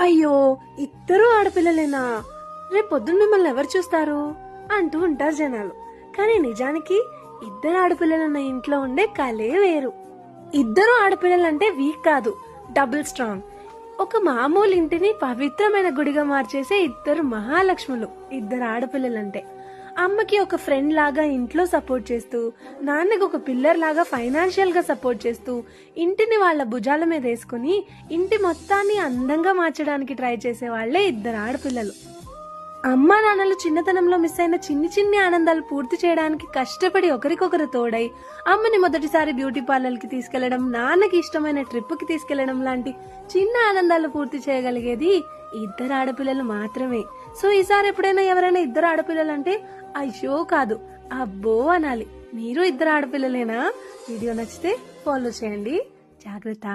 అయ్యో, ఇద్దరు ఆడపిల్లలేనా, రేపొద్దున మిమ్మల్ని ఎవరు చూస్తారు అంటూ ఉంటారు జనాలు. కానీ నిజానికి ఇద్దరు ఆడపిల్లలున్న ఇంట్లో ఉండే కలే వేరు. ఇద్దరు ఆడపిల్లలంటే వీక్ కాదు, డబుల్ స్ట్రాంగ్. ఒక మామూలు ఇంటిని పవిత్రమైన గుడిగా మార్చేసే ఇద్దరు మహాలక్ష్ములు ఇద్దరు ఆడపిల్లలంటే. అమ్మకి ఒక ఫ్రెండ్ లాగా ఇంట్లో సపోర్ట్ చేస్తూ, నాన్నకి ఒక పిల్లర్ లాగా ఫైనాన్షియల్ గా సపోర్ట్ చేస్తూ, ఇంటిని వాళ్ళ భుజాల మీద వేసుకుని ఇంటి మొత్తాన్ని అందంగా మార్చడానికి ట్రై చేసే వాళ్లే ఇద్దరు ఆడపిల్లలు. అమ్మా నాన్నలు చిన్నతనంలో మిస్ అయిన చిన్ని చిన్ని ఆనందాలు పూర్తి చేయడానికి కష్టపడి ఒకరికొకరు తోడై, అమ్మని మొదటిసారి బ్యూటీ పార్లర్ కి తీసుకెళ్లడం, నాన్నకి ఇష్టమైన ట్రిప్ కి తీసుకెళ్లడం లాంటి చిన్న ఆనందాలు పూర్తి చేయగలిగేది ఇద్దరు ఆడపిల్లలు మాత్రమే. సో ఈసారి ఎప్పుడైనా ఎవరైనా ఇద్దరు ఆడపిల్లలు అంటే అయ్యో కాదు, అబ్బో అనాలి. మీరు ఇద్దరు ఆడపిల్లలేనా? వీడియో నచ్చితే ఫాలో చేయండి. జాగ్రత్త.